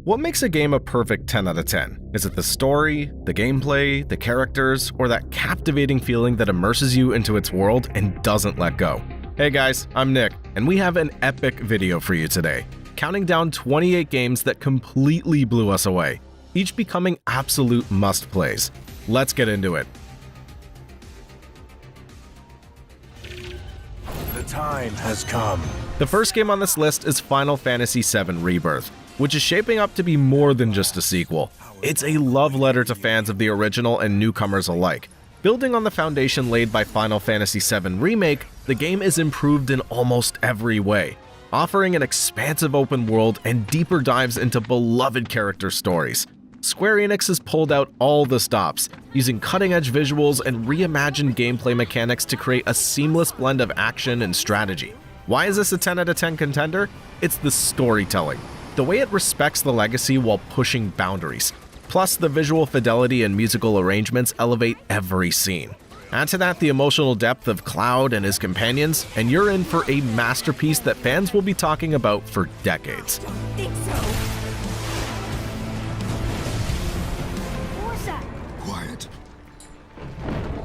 What makes a game a perfect 10 out of 10? Is it the story, the gameplay, the characters, or that captivating feeling that immerses you into its world and doesn't let go? Hey guys, I'm Nick, and we have an epic video for you today, counting down 28 games that completely blew us away, each becoming absolute must-plays. Let's get into it. The time has come. The first game on this list is Final Fantasy VII Rebirth, which is shaping up to be more than just a sequel. It's a love letter to fans of the original and newcomers alike. Building on the foundation laid by Final Fantasy VII Remake, the game is improved in almost every way, offering an expansive open world and deeper dives into beloved character stories. Square Enix has pulled out all the stops, using cutting-edge visuals and reimagined gameplay mechanics to create a seamless blend of action and strategy. Why is this a 10 out of 10 contender? It's the storytelling. The way it respects the legacy while pushing boundaries. Plus, the visual fidelity and musical arrangements elevate every scene. Add to that the emotional depth of Cloud and his companions, and you're in for a masterpiece that fans will be talking about for decades. Think so. What's that? Quiet.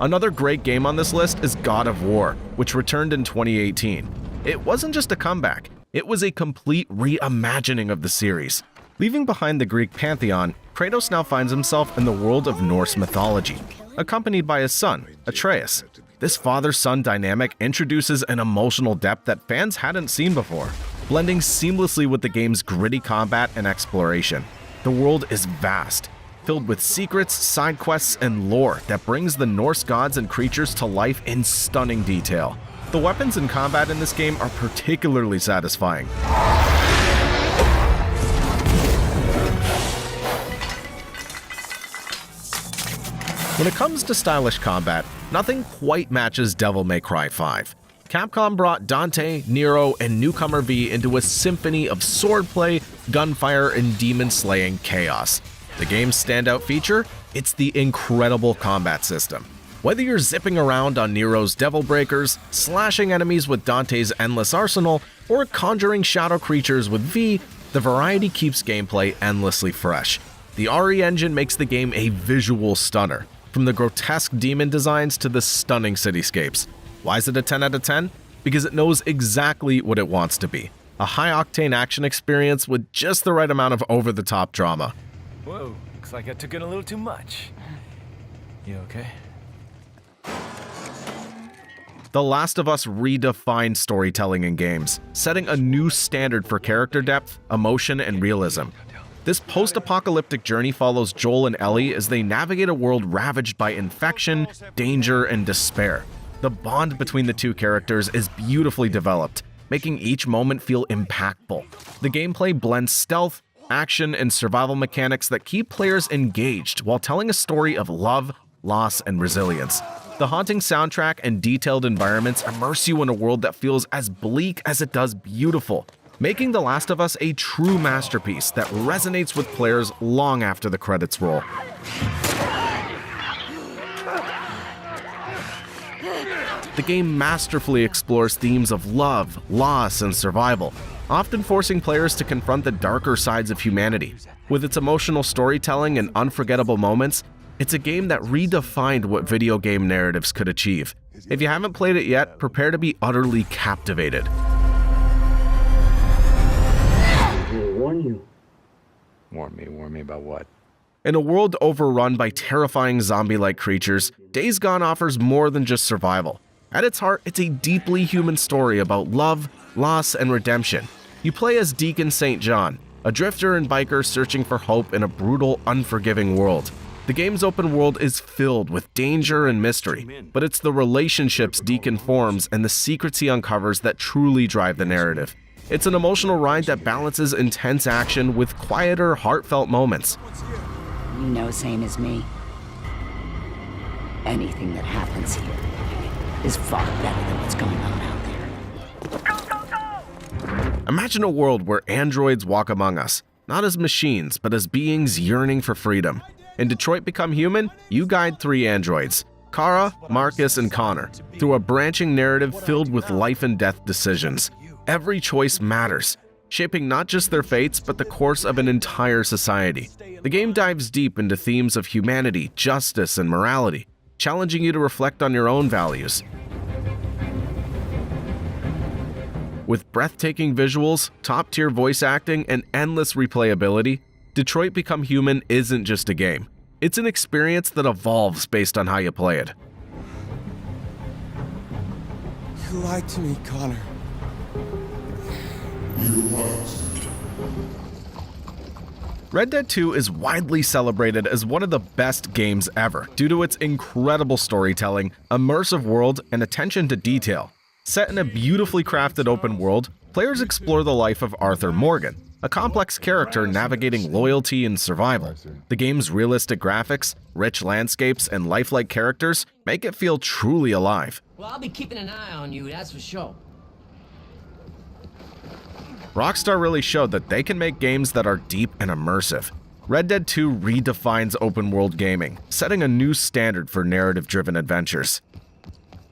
Another great game on this list is God of War, which returned in 2018. It wasn't just a comeback, it was a complete reimagining of the series. Leaving behind the Greek pantheon, Kratos now finds himself in the world of Norse mythology, accompanied by his son, Atreus. This father-son dynamic introduces an emotional depth that fans hadn't seen before, blending seamlessly with the game's gritty combat and exploration. The world is vast, filled with secrets, side quests, and lore that brings the Norse gods and creatures to life in stunning detail. The weapons and combat in this game are particularly satisfying. When it comes to stylish combat, nothing quite matches Devil May Cry 5. Capcom brought Dante, Nero, and Newcomer V into a symphony of swordplay, gunfire, and demon-slaying chaos. The game's standout feature? It's the incredible combat system. Whether you're zipping around on Nero's Devil Breakers, slashing enemies with Dante's Endless Arsenal, or conjuring shadow creatures with V, the variety keeps gameplay endlessly fresh. The RE engine makes the game a visual stunner, from the grotesque demon designs to the stunning cityscapes. Why is it a 10 out of 10? Because it knows exactly what it wants to be. A high-octane action experience with just the right amount of over-the-top drama. Whoa, looks like I took in a little too much. You okay? The Last of Us redefined storytelling in games, setting a new standard for character depth, emotion, and realism. This post-apocalyptic journey follows Joel and Ellie as they navigate a world ravaged by infection, danger, and despair. The bond between the two characters is beautifully developed, making each moment feel impactful. The gameplay blends stealth, action, and survival mechanics that keep players engaged while telling a story of love, loss, and resilience. The haunting soundtrack and detailed environments immerse you in a world that feels as bleak as it does beautiful, making The Last of Us a true masterpiece that resonates with players long after the credits roll. The game masterfully explores themes of love, loss, and survival, often forcing players to confront the darker sides of humanity. With its emotional storytelling and unforgettable moments, it's a game that redefined what video game narratives could achieve. If you haven't played it yet, prepare to be utterly captivated. Warn me about what? In a world overrun by terrifying zombie-like creatures, Days Gone offers more than just survival. At its heart, it's a deeply human story about love, loss, and redemption. You play as Deacon St. John, a drifter and biker searching for hope in a brutal, unforgiving world. The game's open world is filled with danger and mystery, but it's the relationships Deacon forms and the secrets he uncovers that truly drive the narrative. It's an emotional ride that balances intense action with quieter, heartfelt moments. You know, same as me. Anything that happens here is far better than what's going on out there. Imagine a world where androids walk among us, not as machines, but as beings yearning for freedom. In Detroit Become Human, you guide 3 androids, Kara, Marcus, and Connor, through a branching narrative filled with life and death decisions. Every choice matters. shaping not just their fates but the course of an entire society. The game dives deep into themes of humanity, justice, and morality, challenging you to reflect on your own values. With breathtaking visuals, top-tier voice acting, and endless replayability, Detroit Become Human isn't just a game. It's an experience that evolves based on how you play it. You lied to me, Connor. Red Dead 2 is widely celebrated as one of the best games ever due to its incredible storytelling, immersive world, and attention to detail. Set in a beautifully crafted open world, players explore the life of Arthur Morgan, a complex character navigating loyalty and survival. The game's realistic graphics, rich landscapes, and lifelike characters make it feel truly alive. Well, I'll be keeping an eye on you, that's for sure. Rockstar really showed that they can make games that are deep and immersive. Red Dead 2 redefines open-world gaming, setting a new standard for narrative-driven adventures.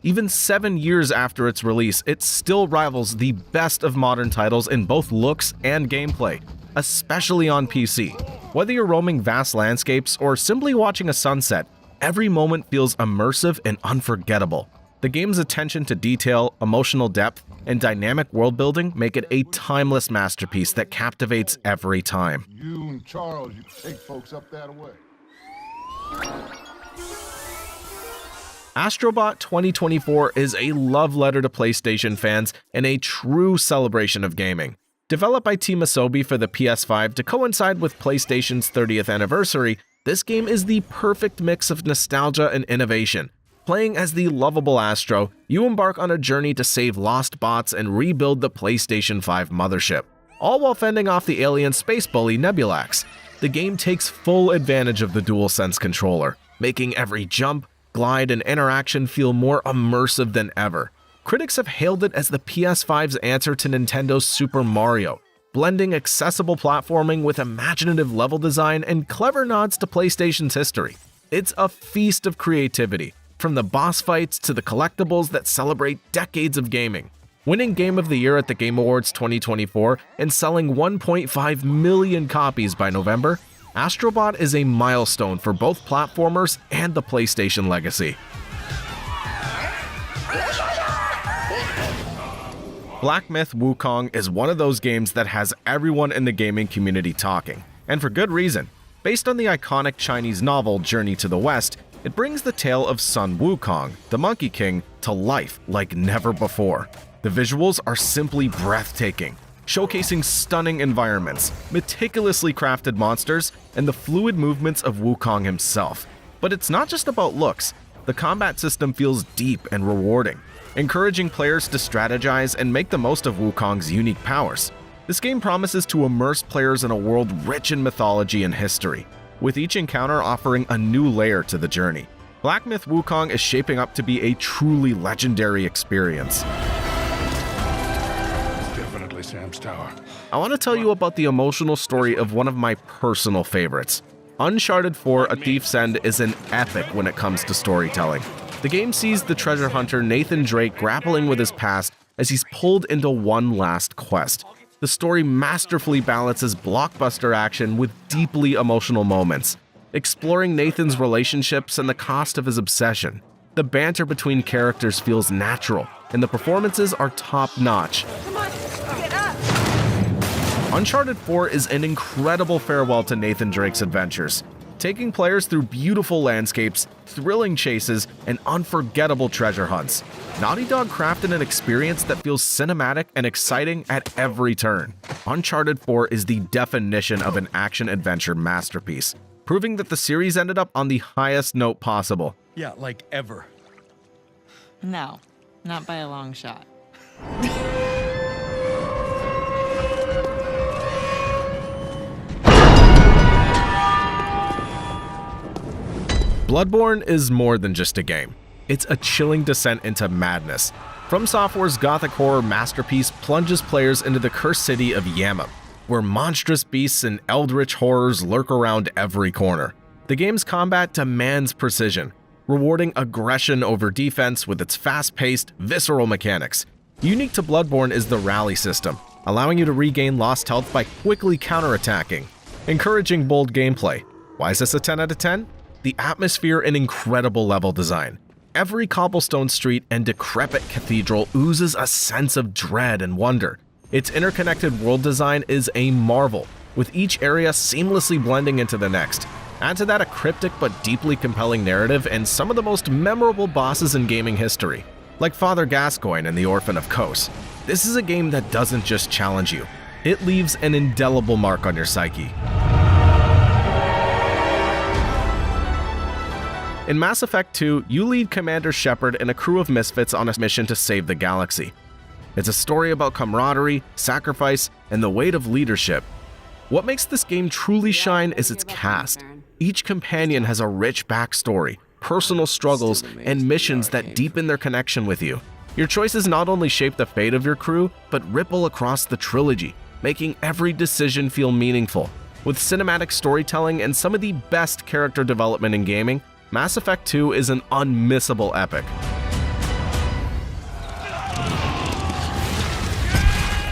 Even 7 years after its release, it still rivals the best of modern titles in both looks and gameplay, especially on PC. Whether you're roaming vast landscapes or simply watching a sunset, every moment feels immersive and unforgettable. The game's attention to detail, emotional depth, and dynamic world building make it a timeless masterpiece that captivates every time. You and Charles, you take folks up that way. Astrobot 2024 is a love letter to PlayStation fans and a true celebration of gaming. Developed by Team Asobi for the PS5 to coincide with PlayStation's 30th anniversary, this game is the perfect mix of nostalgia and innovation. Playing as the lovable Astro, you embark on a journey to save lost bots and rebuild the PlayStation 5 mothership, all while fending off the alien space bully Nebulax. The game takes full advantage of the DualSense controller, making every jump, glide, and interaction feel more immersive than ever. Critics have hailed it as the PS5's answer to Nintendo's Super Mario, blending accessible platforming with imaginative level design and clever nods to PlayStation's history. It's a feast of creativity, from the boss fights to the collectibles that celebrate decades of gaming. Winning Game of the Year at the Game Awards 2024 and selling 1.5 million copies by November, Astrobot is a milestone for both platformers and the PlayStation legacy. Black Myth: Wukong is one of those games that has everyone in the gaming community talking, and for good reason. Based on the iconic Chinese novel Journey to the West, it brings the tale of Sun Wukong, the Monkey King, to life like never before. The visuals are simply breathtaking, showcasing stunning environments, meticulously crafted monsters, and the fluid movements of Wukong himself. But it's not just about looks. The combat system feels deep and rewarding, encouraging players to strategize and make the most of Wukong's unique powers. This game promises to immerse players in a world rich in mythology and history, with each encounter offering a new layer to the journey. Black Myth: Wukong is shaping up to be a truly legendary experience. Definitely Sam's Tower. I want to tell you about the emotional story of one of my personal favorites. Uncharted 4: A Thief's End is an epic when it comes to storytelling. The game sees the treasure hunter Nathan Drake grappling with his past as he's pulled into one last quest. The story masterfully balances blockbuster action with deeply emotional moments, exploring Nathan's relationships and the cost of his obsession. The banter between characters feels natural, and the performances are top-notch. Uncharted 4 is an incredible farewell to Nathan Drake's adventures, taking players through beautiful landscapes, thrilling chases, and unforgettable treasure hunts. Naughty Dog crafted an experience that feels cinematic and exciting at every turn. Uncharted 4 is the definition of an action-adventure masterpiece, proving that the series ended up on the highest note possible. Yeah, like ever. No, not by a long shot. Bloodborne is more than just a game. It's a chilling descent into madness. From Software's gothic horror masterpiece plunges players into the cursed city of Yama, where monstrous beasts and eldritch horrors lurk around every corner. The game's combat demands precision, rewarding aggression over defense with its fast-paced, visceral mechanics. Unique to Bloodborne is the rally system, allowing you to regain lost health by quickly counterattacking, encouraging bold gameplay. Why is this a 10 out of 10? The atmosphere and incredible level design. Every cobblestone street and decrepit cathedral oozes a sense of dread and wonder. Its interconnected world design is a marvel, with each area seamlessly blending into the next. Add to that a cryptic but deeply compelling narrative and some of the most memorable bosses in gaming history, like Father Gascoigne in The Orphan of Kos. This is a game that doesn't just challenge you, it leaves an indelible mark on your psyche. In Mass Effect 2, you lead Commander Shepard and a crew of misfits on a mission to save the galaxy. It's a story about camaraderie, sacrifice, and the weight of leadership. What makes this game truly shine is its cast. Each companion has a rich backstory, personal struggles, and missions that deepen their connection with you. Your choices not only shape the fate of your crew, but ripple across the trilogy, making every decision feel meaningful. With cinematic storytelling and some of the best character development in gaming, Mass Effect 2 is an unmissable epic.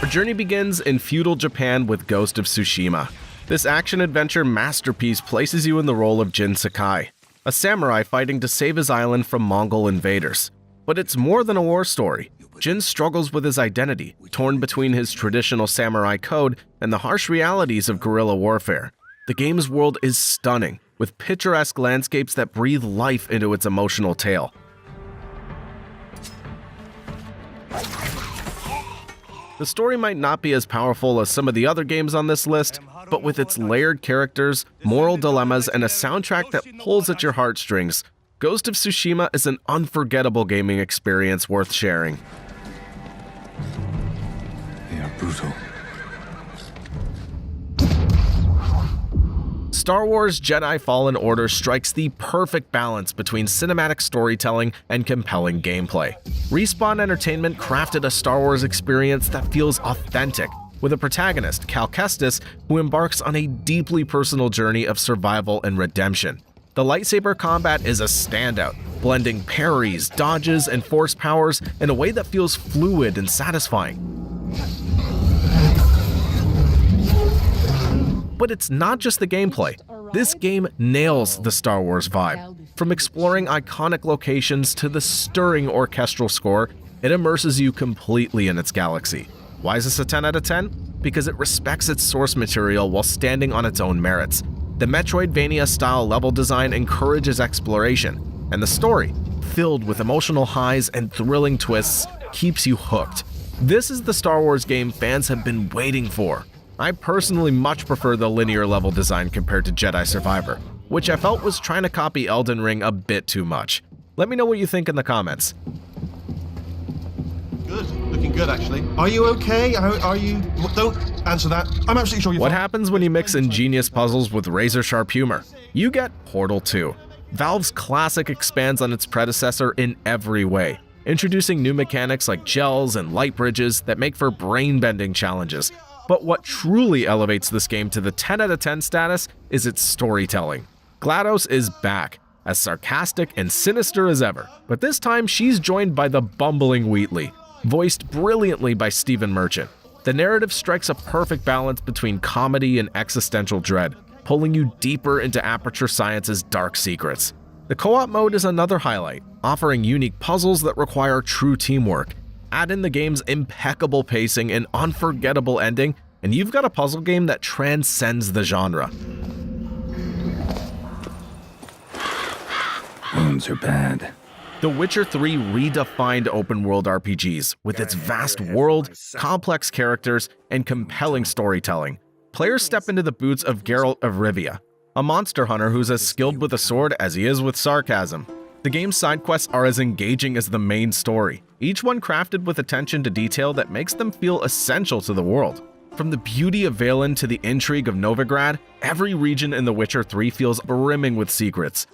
Our journey begins in feudal Japan with Ghost of Tsushima. This action-adventure masterpiece places you in the role of Jin Sakai, a samurai fighting to save his island from Mongol invaders. But it's more than a war story. Jin struggles with his identity, torn between his traditional samurai code and the harsh realities of guerrilla warfare. The game's world is stunning, with picturesque landscapes that breathe life into its emotional tale. The story might not be as powerful as some of the other games on this list, but with its layered characters, moral dilemmas, and a soundtrack that pulls at your heartstrings, Ghost of Tsushima is an unforgettable gaming experience worth sharing. They are brutal. Star Wars Jedi Fallen Order strikes the perfect balance between cinematic storytelling and compelling gameplay. Respawn Entertainment crafted a Star Wars experience that feels authentic, with a protagonist, Cal Kestis, who embarks on a deeply personal journey of survival and redemption. The lightsaber combat is a standout, blending parries, dodges, and force powers in a way that feels fluid and satisfying. But it's not just the gameplay. This game nails the Star Wars vibe. From exploring iconic locations to the stirring orchestral score, it immerses you completely in its galaxy. Why is this a 10 out of 10? Because it respects its source material while standing on its own merits. The Metroidvania-style level design encourages exploration, and the story, filled with emotional highs and thrilling twists, keeps you hooked. This is the Star Wars game fans have been waiting for. I personally much prefer the linear level design compared to Jedi Survivor, which I felt was trying to copy Elden Ring a bit too much. Let me know what you think in the comments. Good. Looking good, actually. Are you okay? Are you... Don't answer that. I'm absolutely sure you're What fine. happens when you mix ingenious puzzles with razor-sharp humor? You get Portal 2. Valve's classic expands on its predecessor in every way, introducing new mechanics like gels and light bridges that make for brain-bending challenges. But what truly elevates this game to the 10 out of 10 status is its storytelling. GLaDOS is back, as sarcastic and sinister as ever, but this time she's joined by the bumbling Wheatley, voiced brilliantly by Stephen Merchant. The narrative strikes a perfect balance between comedy and existential dread, pulling you deeper into Aperture Science's dark secrets. The co-op mode is another highlight, offering unique puzzles that require true teamwork. Add in the game's impeccable pacing and unforgettable ending, and you've got a puzzle game that transcends the genre. Wounds are bad. The Witcher 3 redefined open-world RPGs with its vast world, complex characters, and compelling storytelling. Players step into the boots of Geralt of Rivia, a monster hunter who's as skilled with a sword as he is with sarcasm. The game's side quests are as engaging as the main story, each one crafted with attention to detail that makes them feel essential to the world. From the beauty of Valen to the intrigue of Novigrad, every region in The Witcher 3 feels brimming with secrets.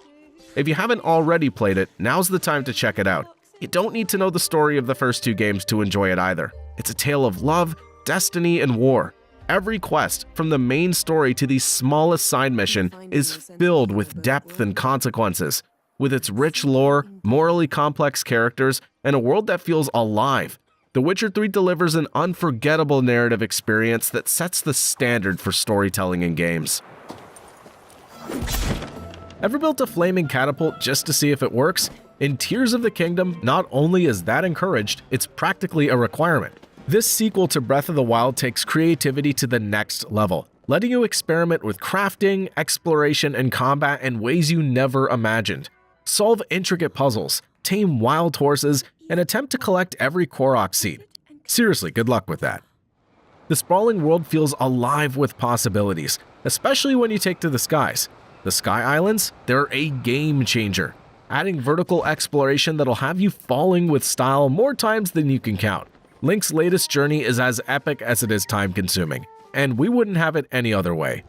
If you haven't already played it, now's the time to check it out. You don't need to know the story of the first two games to enjoy it either. It's a tale of love, destiny, and war. Every quest, from the main story to the smallest side mission, is filled with depth and consequences. With its rich lore, morally complex characters, and a world that feels alive, The Witcher 3 delivers an unforgettable narrative experience that sets the standard for storytelling in games. Ever built a flaming catapult just to see if it works? In Tears of the Kingdom, not only is that encouraged, it's practically a requirement. This sequel to Breath of the Wild takes creativity to the next level, letting you experiment with crafting, exploration, and combat in ways you never imagined. Solve intricate puzzles, tame wild horses, and attempt to collect every Korok seed. Seriously, good luck with that. The sprawling world feels alive with possibilities, especially when you take to the skies. The Sky Islands, they're a game changer, adding vertical exploration that'll have you falling with style more times than you can count. Link's latest journey is as epic as it is time-consuming, and we wouldn't have it any other way.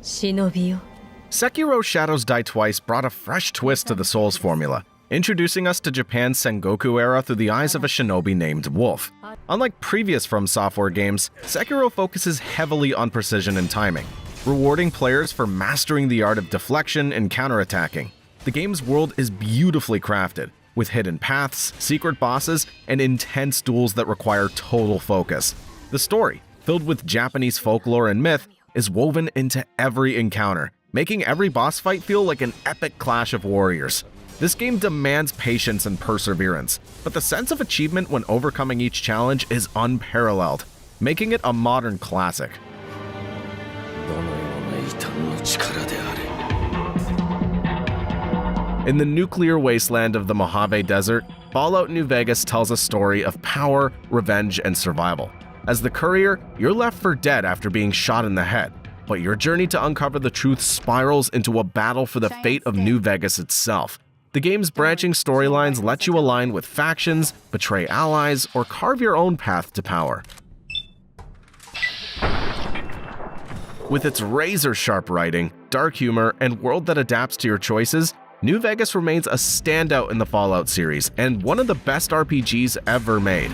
Sekiro Shadows Die Twice brought a fresh twist to the Souls formula, introducing us to Japan's Sengoku era through the eyes of a shinobi named Wolf. Unlike previous From Software games, Sekiro focuses heavily on precision and timing, rewarding players for mastering the art of deflection and counterattacking. The game's world is beautifully crafted, with hidden paths, secret bosses, and intense duels that require total focus. The story, filled with Japanese folklore and myth, is woven into every encounter, making every boss fight feel like an epic clash of warriors. This game demands patience and perseverance, but the sense of achievement when overcoming each challenge is unparalleled, making it a modern classic. In the nuclear wasteland of the Mojave Desert, Fallout New Vegas tells a story of power, revenge, and survival. As the courier, you're left for dead after being shot in the head, but your journey to uncover the truth spirals into a battle for the fate of New Vegas itself. The game's branching storylines let you align with factions, betray allies, or carve your own path to power. With its razor-sharp writing, dark humor, and world that adapts to your choices, New Vegas remains a standout in the Fallout series and one of the best RPGs ever made.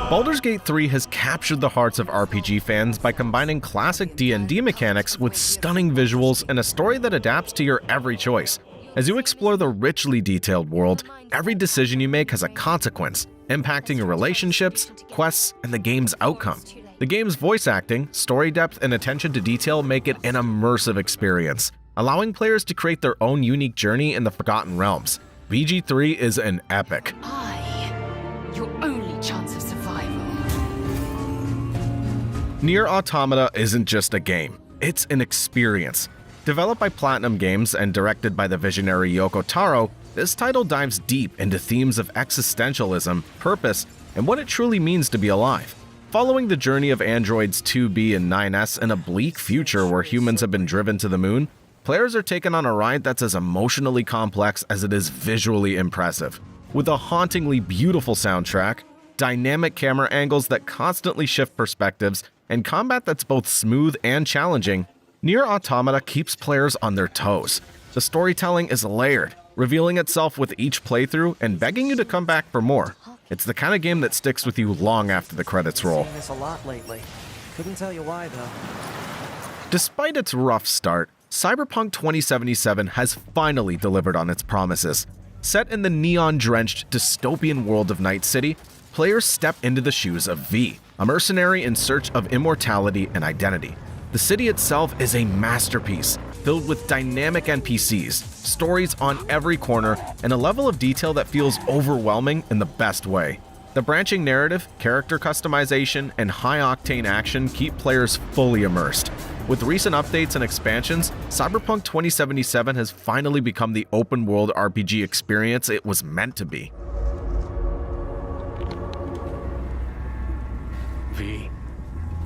Baldur's Gate 3 has captured the hearts of RPG fans by combining classic D&D mechanics with stunning visuals and a story that adapts to your every choice. As you explore the richly detailed world, every decision you make has a consequence, impacting your relationships, quests, and the game's outcome. The game's voice acting, story depth, and attention to detail make it an immersive experience, allowing players to create their own unique journey in the Forgotten Realms. BG3 is an epic. Your only chance of survival. Nier Automata isn't just a game, it's an experience. Developed by Platinum Games and directed by the visionary Yoko Taro, this title dives deep into themes of existentialism, purpose, and what it truly means to be alive. Following the journey of androids 2B and 9S in a bleak future where humans have been driven to the moon, players are taken on a ride that's as emotionally complex as it is visually impressive. With a hauntingly beautiful soundtrack, dynamic camera angles that constantly shift perspectives, and combat that's both smooth and challenging, Nier Automata keeps players on their toes. The storytelling is layered, revealing itself with each playthrough and begging you to come back for more. It's the kind of game that sticks with you long after the credits roll. This a lot lately. Couldn't tell you why though. Despite its rough start, Cyberpunk 2077 has finally delivered on its promises. Set in the neon-drenched dystopian world of Night City, players step into the shoes of V, a mercenary in search of immortality and identity. The city itself is a masterpiece, filled with dynamic NPCs, stories on every corner, and a level of detail that feels overwhelming in the best way. The branching narrative, character customization, and high-octane action keep players fully immersed. With recent updates and expansions, Cyberpunk 2077 has finally become the open-world RPG experience it was meant to be. V,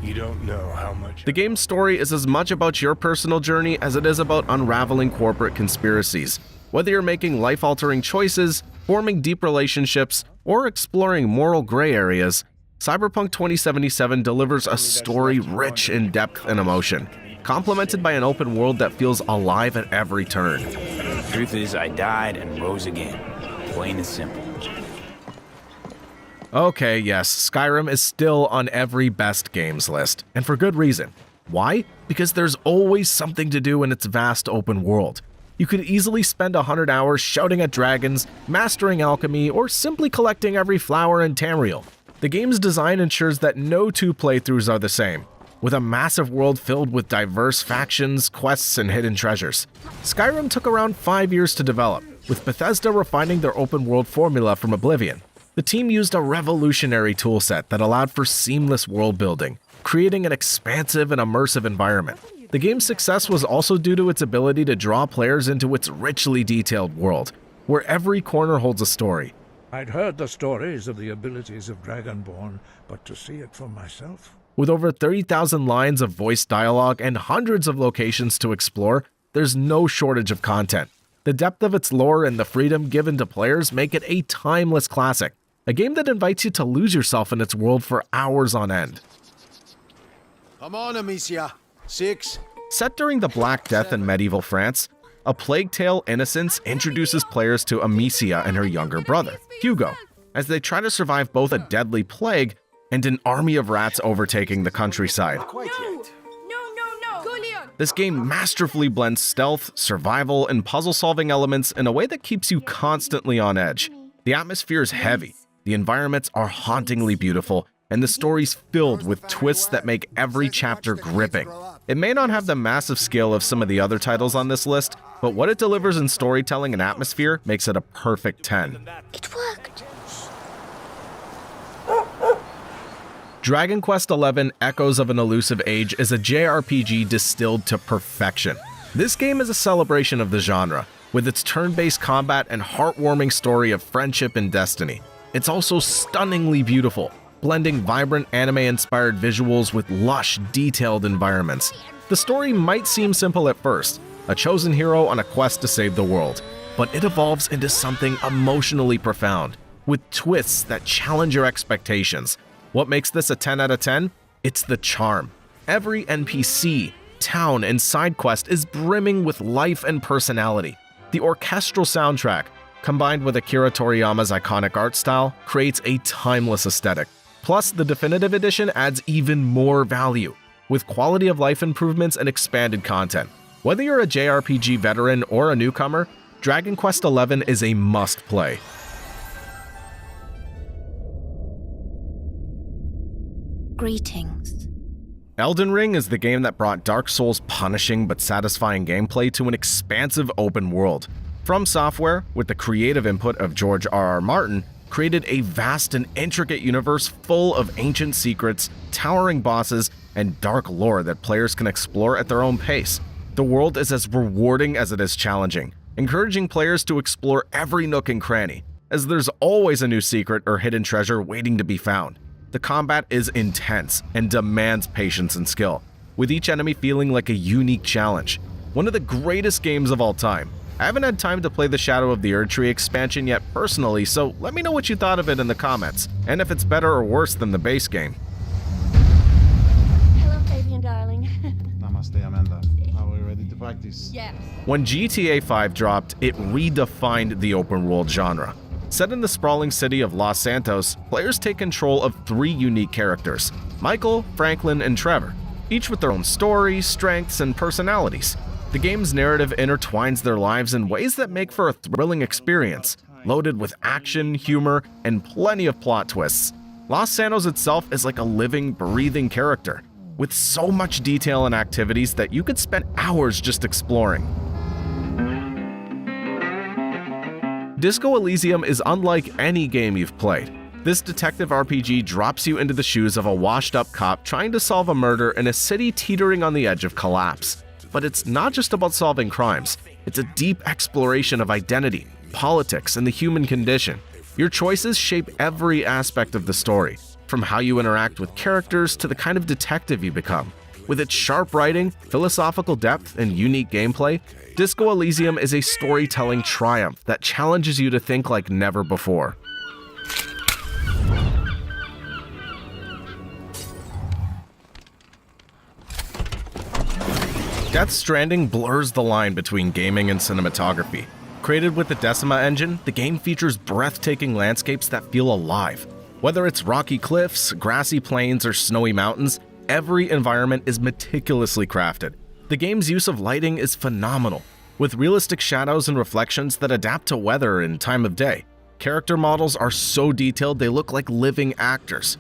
you don't know how much... The game's story is as much about your personal journey as it is about unraveling corporate conspiracies. Whether you're making life-altering choices, forming deep relationships, or exploring moral gray areas, Cyberpunk 2077 delivers a story rich in depth and emotion, complemented by an open world that feels alive at every turn. Truth is, I died and rose again. Plain and simple. Okay, yes, Skyrim is still on every best games list, and for good reason. Why? Because there's always something to do in its vast open world. You could easily spend 100 hours shouting at dragons, mastering alchemy, or simply collecting every flower in Tamriel. The game's design ensures that no two playthroughs are the same, with a massive world filled with diverse factions, quests, and hidden treasures. Skyrim took around 5 years to develop, with Bethesda refining their open world formula from Oblivion. The team used a revolutionary toolset that allowed for seamless world building, creating an expansive and immersive environment. The game's success was also due to its ability to draw players into its richly detailed world, where every corner holds a story. I'd heard the stories of the abilities of Dragonborn, but to see it for myself? With over 30,000 lines of voice dialogue and hundreds of locations to explore, there's no shortage of content. The depth of its lore and the freedom given to players make it a timeless classic, a game that invites you to lose yourself in its world for hours on end. Come on, Amicia. 6. Set during the Black Death in medieval France, A Plague Tale: Innocence introduces players to Amicia and her younger brother, Hugo, as they try to survive both a deadly plague and an army of rats overtaking the countryside. This game masterfully blends stealth, survival, and puzzle-solving elements in a way that keeps you constantly on edge. The atmosphere is heavy, the environments are hauntingly beautiful, and the story's filled with twists that make every chapter gripping. It may not have the massive scale of some of the other titles on this list, but what it delivers in storytelling and atmosphere makes it a perfect 10. It worked. Dragon Quest XI: Echoes of an Elusive Age is a JRPG distilled to perfection. This game is a celebration of the genre, with its turn-based combat and heartwarming story of friendship and destiny. It's also stunningly beautiful, blending vibrant anime-inspired visuals with lush, detailed environments. The story might seem simple at first, a chosen hero on a quest to save the world, but it evolves into something emotionally profound, with twists that challenge your expectations. What makes this a 10 out of 10? It's the charm. Every NPC, town, and side quest is brimming with life and personality. The orchestral soundtrack, combined with Akira Toriyama's iconic art style, creates a timeless aesthetic. Plus, the Definitive Edition adds even more value, with quality of life improvements and expanded content. Whether you're a JRPG veteran or a newcomer, Dragon Quest XI is a must-play. Greetings. Elden Ring is the game that brought Dark Souls' punishing but satisfying gameplay to an expansive open world. From Software, with the creative input of George R.R. Martin, created a vast and intricate universe full of ancient secrets, towering bosses, and dark lore that players can explore at their own pace. The world is as rewarding as it is challenging, encouraging players to explore every nook and cranny, as there's always a new secret or hidden treasure waiting to be found. The combat is intense and demands patience and skill, with each enemy feeling like a unique challenge. One of the greatest games of all time. I haven't had time to play the Shadow of the Erdtree expansion yet personally, so let me know what you thought of it in the comments, and if it's better or worse than the base game. Hello, Fabian, darling. Namaste, Amanda. Are we ready to practice? Yes. When GTA V dropped, it redefined the open world genre. Set in the sprawling city of Los Santos, players take control of 3 unique characters: Michael, Franklin, and Trevor, each with their own stories, strengths, and personalities. The game's narrative intertwines their lives in ways that make for a thrilling experience, loaded with action, humor, and plenty of plot twists. Los Santos itself is like a living, breathing character, with so much detail and activities that you could spend hours just exploring. Disco Elysium is unlike any game you've played. This detective RPG drops you into the shoes of a washed-up cop trying to solve a murder in a city teetering on the edge of collapse. But it's not just about solving crimes, it's a deep exploration of identity, politics, and the human condition. Your choices shape every aspect of the story, from how you interact with characters to the kind of detective you become. With its sharp writing, philosophical depth, and unique gameplay, Disco Elysium is a storytelling triumph that challenges you to think like never before. Death Stranding blurs the line between gaming and cinematography. Created with the Decima engine, the game features breathtaking landscapes that feel alive. Whether it's rocky cliffs, grassy plains, or snowy mountains, every environment is meticulously crafted. The game's use of lighting is phenomenal, with realistic shadows and reflections that adapt to weather and time of day. Character models are so detailed they look like living actors.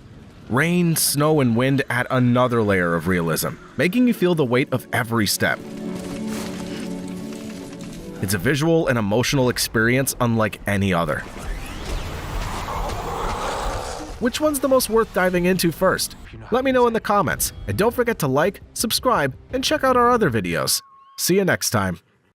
Rain, snow, and wind add another layer of realism, making you feel the weight of every step. It's a visual and emotional experience unlike any other. Which one's the most worth diving into first? Let me know in the comments, and don't forget to like, subscribe, and check out our other videos. See you next time.